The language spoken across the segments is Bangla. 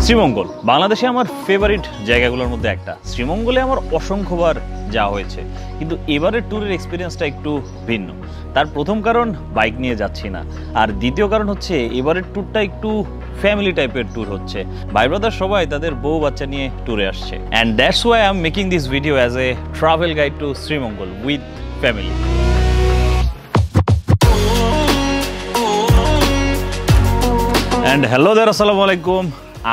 শ্রীমঙ্গল বাংলাদেশে আমার ফেভারিট জায়গাগুলোর মধ্যে একটা। শ্রীমঙ্গলে আমার অসংখ্যবার যাওয়া হয়েছে, কিন্তু এবারের ট্যুরের এক্সপিরিয়েন্সটা একটু ভিন্ন। তার প্রথম কারণ বাইক নিয়ে যাচ্ছি না, আর দ্বিতীয় কারণ হচ্ছে এবারের ট্যুরটা একটু ফ্যামিলি টাইপের ট্যুর হচ্ছে। ভাই ব্রাদার সবাই তাদের বউ বাচ্চা নিয়ে ট্যুরে আসছে, and that's why I am making this video as a travel guide to Sreemangal with family. And hello there, আসসালামু আলাইকুম।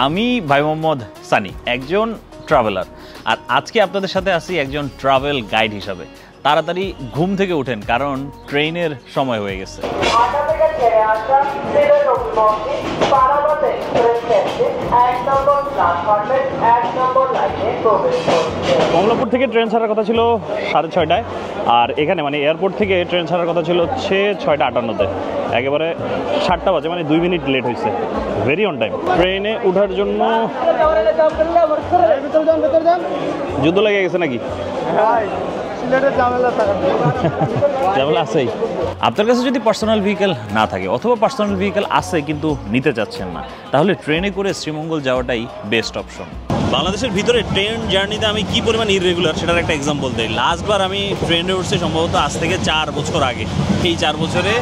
আমি ভাই মোহাম্মদ সানি, একজন ট্রাভেলার, আর আজকে আপনাদের সাথে আসি একজন ট্রাভেল গাইড হিসাবে। তাড়াতাড়ি ঘুম থেকে উঠেন, কারণ ট্রেনের সময় হয়ে গেছে। কমলাপুর থেকে ট্রেন ছাড়ার কথা ছিল 6:30টায়, আর এখানে মানে এয়ারপোর্ট থেকে ট্রেন ছাড়ার কথা ছিল 6:58-তে। একেবারে 7টা বাজে, মানে 2 মিনিট লেট হয়েছে। Very on time. ট্রেনে ওঠার জন্য যুদ্ধ লেগে গেছে নাকি? ঝামেলা আছেই। আপনার কাছে যদি পার্সোনাল ভেহিকেল না থাকে, অথবা পার্সোনাল ভেহিকেল আছে কিন্তু নিতে চাচ্ছেন না, তাহলে ট্রেনে করে শ্রীমঙ্গল যাওয়াটাই বেস্ট অপশন। বাংলাদেশের ভিতরে ট্রেন জার্নিতে আমি কি পরিমাণ ইররেগুলার সেটার একটা এক্সাম্পল দিই। লাস্টবার আমি ট্রেনে উঠছি সম্ভবত আজ থেকে 4 বছর আগে। এই 4 বছরে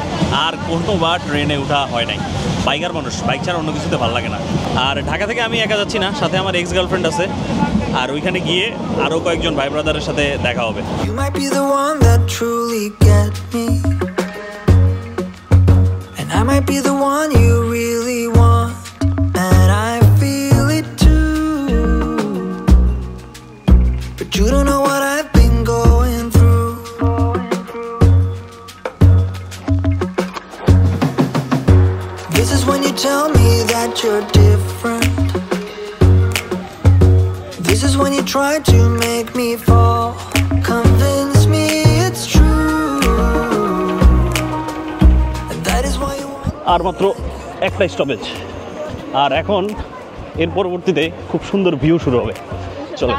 আর কোনোবার ট্রেনে ওঠা হয় নাই। বাইকার মানুষ, বাইক ছাড়া অন্য কিছুতে ভালো লাগে না। আর ঢাকা থেকে আমি একা যাচ্ছি না, সাথে আমার এক্স গার্লফ্রেন্ড আছে, আর ওইখানে গিয়ে আরও কয়েকজন ভাই ব্রাদারের সাথে দেখা হবে। You don't know what I've been going through. This is when you tell me that you're different. This is when you try to make me fall. Convince me it's true. And that is why you want. আর মাত্র একটা স্টপেজ, আর এখন এর পরবর্তীতে খুব সুন্দর ভিউ শুরু হবে। চলো।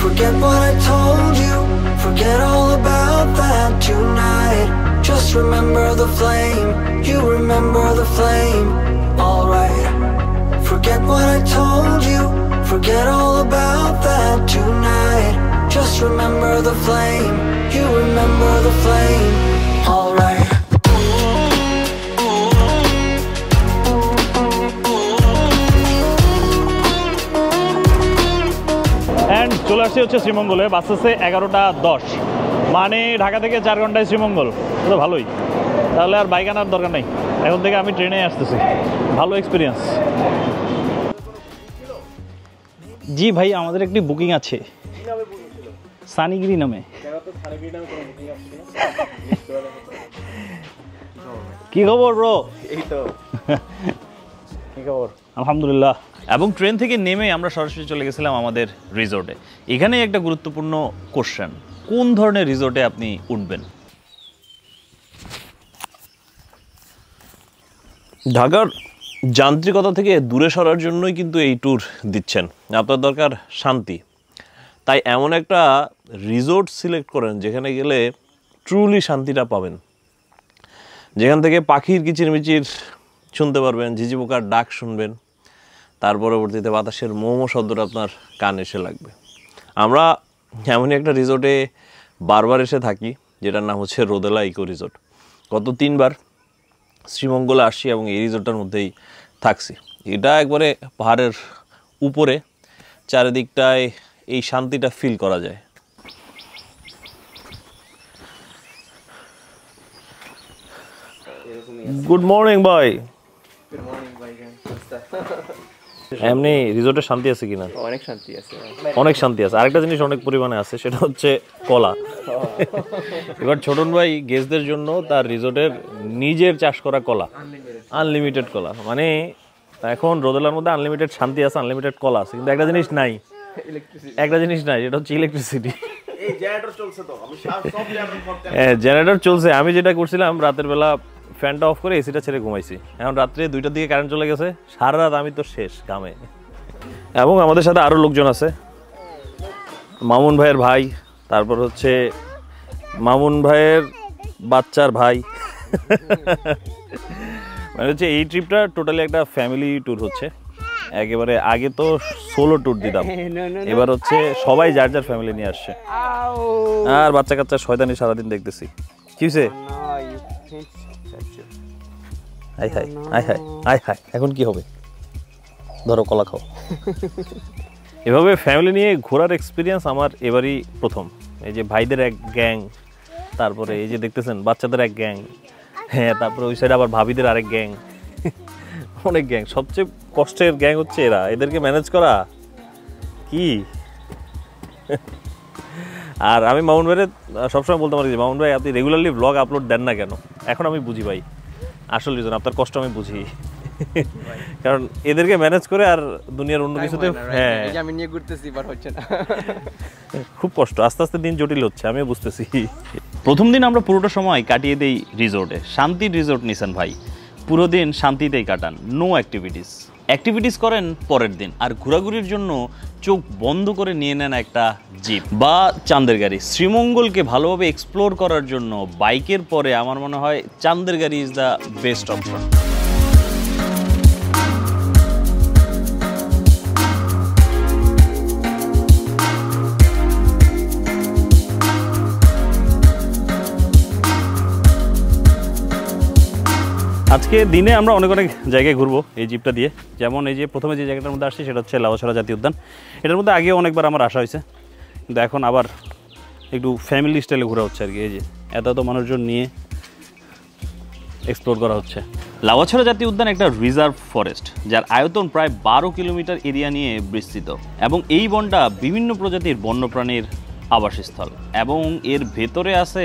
Forget what I told you, forget all about that tonight. Just remember the flame, you remember the flame, alright. Forget what I told you, forget all about that tonight. Just remember the flame, you remember the flame, alright. And চলে আসছি হচ্ছে শ্রীমঙ্গলে। বাস আছে 11:10, মানে ঢাকা থেকে 4 ঘন্টায় শ্রীমঙ্গল। তো ভালোই, তাহলে আর বাইক আনার দরকার নেই, এখন থেকে আমি ট্রেনে আসতেছি। ভালো এক্সপিরিয়েন্স। জি ভাই, আমাদের একটি বুকিং আছে সানিগিরি নামে। কি খবর ব্রো? এই তো কি খবর? আলহামদুলিল্লাহ। এবং ট্রেন থেকে নেমে আমরা সরাসরি চলে গেছিলাম আমাদের রিসোর্টে। এখানে একটা গুরুত্বপূর্ণ কোশ্চেন, কোন ধরনের রিসোর্টে আপনি উঠবেন? ঢাকার যান্ত্রিকতা থেকে দূরে সরার জন্যই কিন্তু এই ট্যুর দিচ্ছেন। আপনার দরকার শান্তি, তাই এমন একটা রিসোর্ট সিলেক্ট করেন যেখানে গেলে ট্রুলি শান্তিটা পাবেন, যেখান থেকে পাখির কিচিরমিচির শুনতে পারবেন, ঝিঝি পোকার ডাক শুনবেন, তার পরবর্তীতে বাতাসের মোমো শব্দটা আপনার কান এসে লাগবে। আমরা এমনই একটা রিসোর্টে বারবার এসে থাকি, যেটার নাম হচ্ছে রোদেলা ইকো রিসোর্ট। গত 3বার শ্রীমঙ্গলে আসছি এবং এই রিসোর্টটার মধ্যেই থাকছি। এটা একবারে পাহাড়ের উপরে, চারিদিকটায় এই শান্তিটা ফিল করা যায়। গুড মর্নিং ভাই। এমনি রিসোর্টে শান্তি আছে কিনা? অনেক শান্তি আছে, অনেক শান্তি আছে। আরেকটা জিনিস অনেক পরিমাণে আছে, সেটা হচ্ছে কলা। এবার ছোটন ভাই গেস্টদের জন্য তার রিসোর্টের নিজের চাষ করা কলা, আনলিমিটেড কলা। মানে এখন রোদেলার মধ্যে আনলিমিটেড শান্তি আছে, আনলিমিটেড কলা আছে, কিন্তু একটা জিনিস নাই, যেটা হচ্ছে ইলেকট্রিসিটি। হ্যাঁ, জেনারেটর চলছে। আমি যেটা করছিলাম, রাতের বেলা ফ্যানটা অফ করে এসিটা ছেড়ে ঘুমাইছি। এখন রাত্রে 2টার দিকে কারেন্ট চলে গেছে, সারা রাত আমি তো শেষ ঘামে। এবং আমাদের সাথে আরও লোকজন আছে, মামুন ভাইয়ের ভাই, তারপর হচ্ছে মামুন ভাইয়ের বাচ্চার ভাই, মানে হচ্ছে এই ট্রিপটা টোটালি একটা ফ্যামিলি ট্যুর হচ্ছে। একেবারে আগে তো সোলো ট্যুর দিতাম, এবার হচ্ছে সবাই যার যার ফ্যামিলি নিয়ে আসছে। আর বাচ্চা কাচ্চা শয়তানি সারাদিন দেখতেছি। কি হয়েছে? High high high high high high, এখন কি হবে? ধরো কলা খাও। এভাবে ফ্যামিলি নিয়ে ঘোরার এক্সপিরিয়েন্স আমার এবারই প্রথম। এই যে ভাইদের এক গ্যাং, তারপরে এই যে দেখতেছেন বাচ্চাদের এক গ্যাং, হ্যাঁ, তারপরে ওই সাইডে আবার ভাবিদের আরেক গ্যাং, অনেক গ্যাং। সবচেয়ে কষ্টের গ্যাং হচ্ছে এরা, এদেরকে ম্যানেজ করা কি। আর আমি মামুন ভাইরে সবসময় বলতে পারি যে মামুন ভাই আপনি রেগুলারলি ব্লগ আপলোড দেন না কেন? এখন আমি বুঝি ভাই আসল রিজন, আপনার কষ্ট আমি বুঝি। কারণ এদেরকে ম্যানেজ করে আর দুনিয়ার অন্য কিছুতে, হ্যাঁ আমি নিয়ে ঘুরতেছি বাট হচ্ছে না, খুব কষ্ট। আস্তে আস্তে দিন জটিল হচ্ছে, আমিও বুঝতেছি। প্রথম দিন আমরা পুরোটা সময় কাটিয়ে দেই রিসোর্টে। শান্তির রিসোর্ট নিছেন ভাই, পুরো দিন শান্তিতেই কাটান, নো অ্যাক্টিভিটিস করেন পরের দিন। আর ঘোরাঘুরির জন্য চোখ বন্ধ করে নিয়ে নেন একটা জিপ বা চাঁদের গাড়ি। শ্রীমঙ্গলকে ভালোভাবে এক্সপ্লোর করার জন্য বাইকের পরে আমার মনে হয় চাঁদের গাড়ি ইজ দ্য বেস্ট অপশন। আজকে দিনে আমরা অনেক জায়গায় ঘুরবো এই জিপটা দিয়ে। যেমন এই যে প্রথমে যে জায়গাটার মধ্যে আসছি সেটা হচ্ছে লাউয়াছড়া জাতীয় উদ্যান। এটার মধ্যে আগেও অনেকবার আমার আসা হয়েছে, কিন্তু এখন আবার একটু ফ্যামিলি স্টাইলে ঘোরা হচ্ছে আর কি। এই যে এত মানুষজন নিয়ে এক্সপ্লোর করা হচ্ছে। লাউয়াছড়া জাতীয় উদ্যান একটা রিজার্ভ ফরেস্ট, যার আয়তন প্রায় 12 কিলোমিটার এরিয়া নিয়ে বিস্তৃত, এবং এই বনটা বিভিন্ন প্রজাতির বন্যপ্রাণীর আবাসস্থল, এবং এর ভেতরে আছে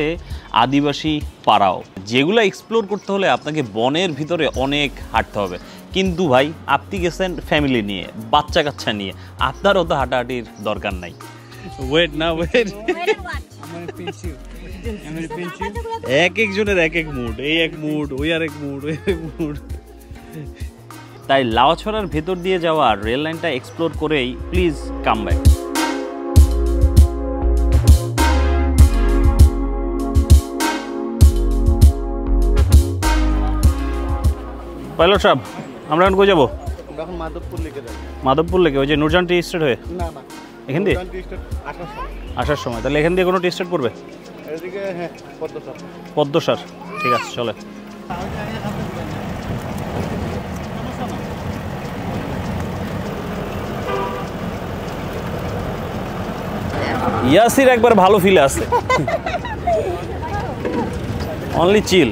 আদিবাসী পাড়াও, যেগুলো এক্সপ্লোর করতে হলে আপনাকে বনের ভিতরে অনেক হাঁটতে হবে। কিন্তু ভাই আপনি গেছেন ফ্যামিলি নিয়ে, বাচ্চা কাচ্চা নিয়ে, আপনারও তো হাঁটাহাঁটির দরকার নাই। ওয়েট এক একজনের এক এক মুড, এই এক মুড, ওই আর এক মুড, ওই এক মুড। তাই লাউয়াছড়ার ভেতর দিয়ে যাওয়া রেল লাইনটা এক্সপ্লোর করেই প্লিজ কাম ব্যাক। পাইলট সাহেব, আমরা এখন কই যাবো? এখন মাধবপুর লেকে যাবো। মাধবপুর লেকে, ওই যে নুরজান টি স্টেট হয়ে? না না, এখান দিয়ে আসার সময়। তাহলে এখান দিয়ে কোনো টি স্টেট পড়বে? এদিকে হ্যাঁ, পদ্মসার। ঠিক আছে, চলে। ইয়াসির একবার ভালো ফিলে আছে, অনলি চিল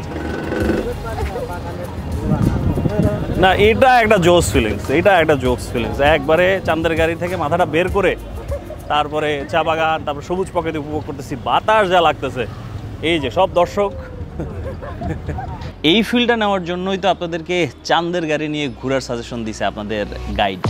না। এটা একটা জোস ফিলিংস, একবারে চাঁদের গাড়ি থেকে মাথাটা বের করে তারপরে চা বাগান, তারপর সবুজ প্রকৃতি উপভোগ করতেছি, বাতাস যা লাগতেছে। এই যে সব দর্শক, এই ফিলটা নেওয়ার জন্যই তো আপনাদেরকে চাঁদের গাড়ি নিয়ে ঘোরার সাজেশন দিছে আপনাদের গাইড।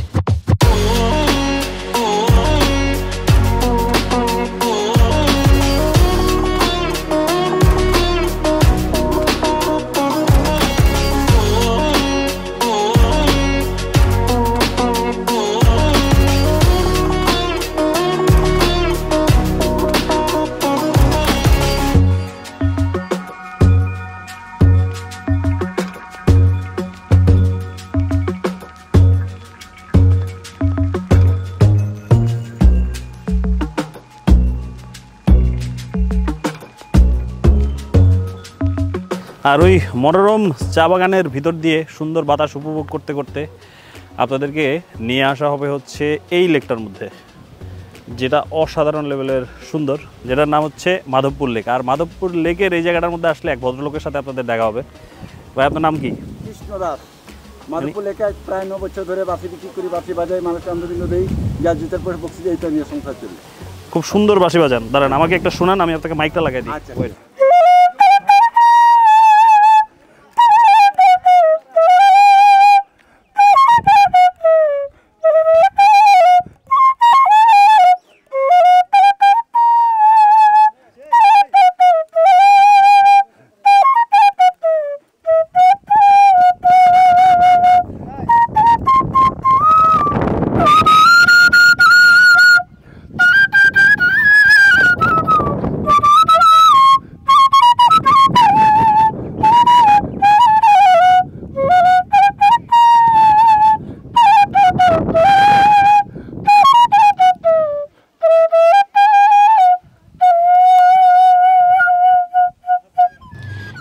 আর ওই মনোরম চা বাগানের ভিতর দিয়ে সুন্দর বাতাস উপভোগ করতে করতে আপনাদেরকে নিয়ে আসা হবে হচ্ছে এই লেকটার মধ্যে, যেটা অসাধারণ লেভেলের সুন্দর, যেটার নাম হচ্ছে মাধবপুর লেক। আর মাধবপুর লেকের এই জায়গাটার মধ্যে আসলে এক ভদ্রলোকের সাথে আপনাদের দেখা হবে। ভাই, আপনার নাম কি? কৃষ্ণদাস। মাধবপুর লেখায় প্রায় 9 বছর ধরে বাসি বিক্রি করি, বাসি বাজাই, মানুষকে আন্দোলন দিই, যা জুতের পরে বক্সি দিয়ে এইটা নিয়ে সংসার চলি। খুব সুন্দর বাঁশি বাজান। দাঁড়ান, আমাকে একটা শোনান, আমি আপনাকে মাইকটা লাগাই দিই। আচ্ছা।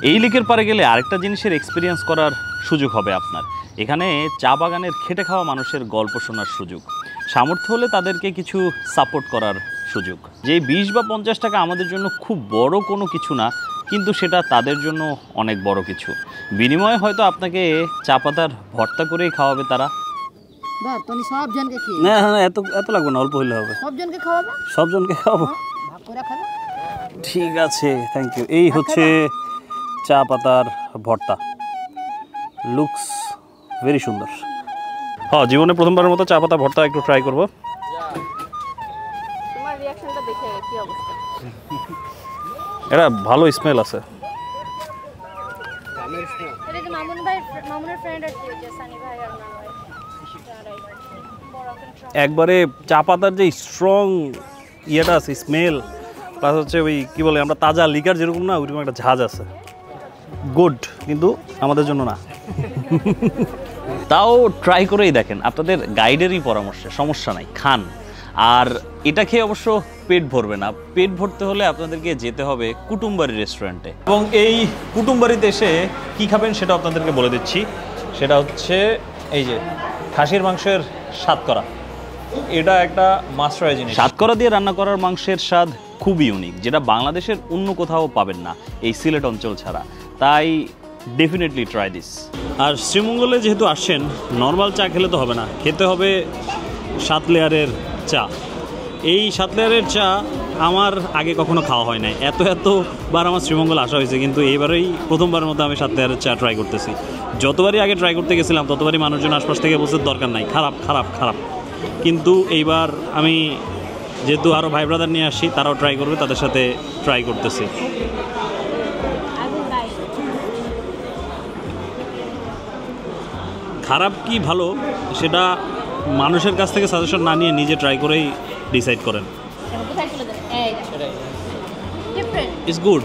এই লেকের পারে গেলে আরেকটা জিনিসের এক্সপিরিয়েন্স করার সুযোগ হবে আপনার। এখানে চা বাগানের খেটে খাওয়া মানুষের গল্প শোনার সুযোগ, সামর্থ্য হলে তাদেরকে কিছু সাপোর্ট করার সুযোগ। যে 20 বা 50 টাকা আমাদের জন্য খুব বড় কোনো কিছু না, কিন্তু সেটা তাদের জন্য অনেক বড় কিছু। বিনিময়ে হয়তো আপনাকে চা পাতার ভর্তা করেই খাওয়াবে তারা। বাহ, তুমি সব জনকে খেয়ে না না এত এত লাগবে না, অল্প হইলে হবে। সব জনকে খাওয়াবে? সব জনকে খাওয়াবো? ভাগ করে খাবে। ঠিক আছে, থ্যাংক ইউ। এই হচ্ছে চা পাতার ভর্তা, লুকস ভেরি সুন্দর। হ্যাঁ, জীবনে প্রথমবারের মতো চা পাতা ভর্তা একটু ট্রাই করবো। তোমার রিঅ্যাকশনটা দেখে কি অবস্থা? এটা ভালো স্মেল আছে। এটা কি মামুনের ফ্রেন্ড আর কি হচ্ছে সানি ভাই আর না ভাই? একবারে চা পাতার যে স্ট্রং ইয়েটা আছে, স্মেল, প্লাস হচ্ছে ওই কী বলে আমরা তাজা লিকার যেরকম না, ওইরকম একটা ঝাঁজ আছে। গুড, কিন্তু আমাদের জন্য না। তাও ট্রাই করেই দেখেন, আপনাদের গাইডেরই পরামর্শে, সমস্যা নাই, খান। আর এটা খেয়ে অবশ্য পেট ভরবে না, পেট ভরতে হলে আপনাদেরকে যেতে হবে কুটুমবাড়ি রেস্টুরেন্টে। এবং এই কুটুমবাড়িতে এসে কি খাবেন সেটা আপনাদেরকে বলে দিচ্ছি। সেটা হচ্ছে এই যে খাসির মাংসের সাতকরা, এটা একটা মাস্ট ট্রাই জিনিস। সাতকরা দিয়ে রান্না করার মাংসের স্বাদ খুবই ইউনিক, যেটা বাংলাদেশের অন্য কোথাও পাবেন না এই সিলেট অঞ্চল ছাড়া। তাই ডেফিনেটলি ট্রাই দিস। আর শ্রীমঙ্গলে যেহেতু আসছেন, নর্মাল চা খেলে তো হবে না, খেতে হবে 7 লেয়ারের চা। এই 7 লেয়ারের চা আমার আগে কখনো খাওয়া হয় নাই। এতবার আমার শ্রীমঙ্গল আসা হয়েছে, কিন্তু এইবারেই প্রথমবারের মতো আমি 7 লেয়ারের চা ট্রাই করতেছি। যতবারই আগে ট্রাই করতে গেছিলাম ততবারই মানুষজন আশপাশ থেকে বলতে দরকার নাই, খারাপ খারাপ খারাপ। কিন্তু এইবার আমি যেহেতু আরও ভাই ব্রাদার নিয়ে আসছি, তারাও ট্রাই করবে, তাদের সাথে ট্রাই করতেছি। খারাপ কি ভালো সেটা মানুষের কাছ থেকে সাজেশন না নিয়ে নিজে ট্রাই করেই ডিসাইড করেন। কোথায় চলে যাবে? এই ডিফারেন্ট ইটস গুড,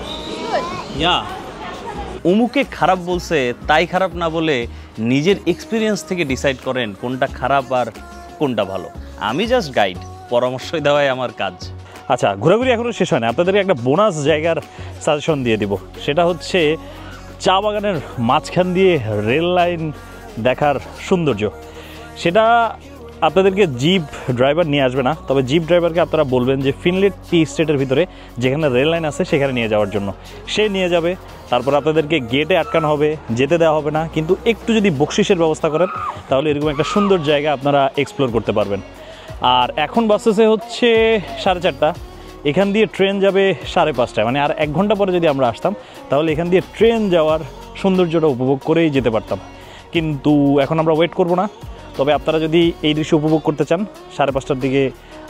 ইয়া। অমুকে খারাপ বলছে তাই খারাপ না বলে নিজের এক্সপিরিয়েন্স থেকে ডিসাইড করেন কোনটা খারাপ আর কোনটা ভালো। আমি জাস্ট গাইড, পরামর্শ দেওয়াই আমার কাজ। আচ্ছা, ঘোরাঘুরি এখনও শেষ হয় না, আপনাদেরকে একটা বোনাস জায়গার সাজেশন দিয়ে দিব। সেটা হচ্ছে চা বাগানের মাঝখান দিয়ে রেল লাইন দেখার সৌন্দর্য। সেটা আপনাদেরকে জিপ ড্রাইভার নিয়ে আসবে না, তবে জিপ ড্রাইভারকে আপনারা বলবেন যে ফিনলেট টি স্টেটের ভিতরে যেখানে রেল লাইন আছে সেখানে নিয়ে যাওয়ার জন্য। সে নিয়ে যাবে, তারপর আপনাদেরকে গেটে আটকানো হবে, যেতে দেওয়া হবে না। কিন্তু একটু যদি বকশিসের ব্যবস্থা করেন তাহলে এরকম একটা সুন্দর জায়গা আপনারা এক্সপ্লোর করতে পারবেন। আর এখন বাসেসে হচ্ছে 4:30, এখান দিয়ে ট্রেন যাবে 5:30। মানে আর 1 ঘন্টা পরে যদি আমরা আসতাম তাহলে এখান দিয়ে ট্রেন যাওয়ার সৌন্দর্যটা উপভোগ করেই যেতে পারতাম। কিন্তু এখন আমরা ওয়েট করব না, তবে আপনারা যদি এই দৃশ্য উপভোগ করতে চান 5:30টার দিকে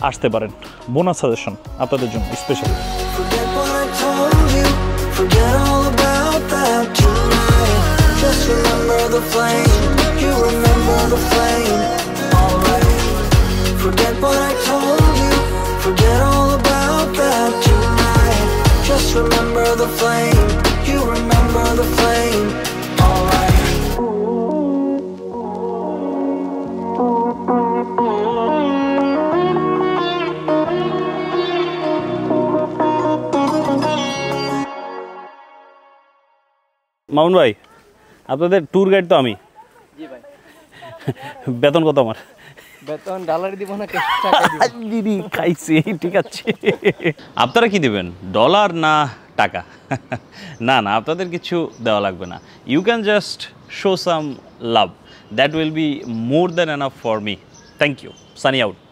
আসতে পারেন। বোনাস সাজেশন আপনাদের জন্য special. Forget what I told you, forget all about that tonight. Just remember the flame, you remember the flame, alright. Forget what I told you, forget all about that tonight. Just remember the flame, you remember the flame, alright. Mamun ভাই, আপনাদের ট্যুর গাইড তো আমি। জি ভাই। বেতন কত আমার? বেতন ডলার দিব না টাকা দিব? দিদি খাইছি, ঠিক আছে। আপনারা কি দেবেন, ডলার না টাকা? না না, আপনাদের কিছু দেওয়া লাগবে না। You can just show some love, that will be more than enough for me. Thank you. Sunny out.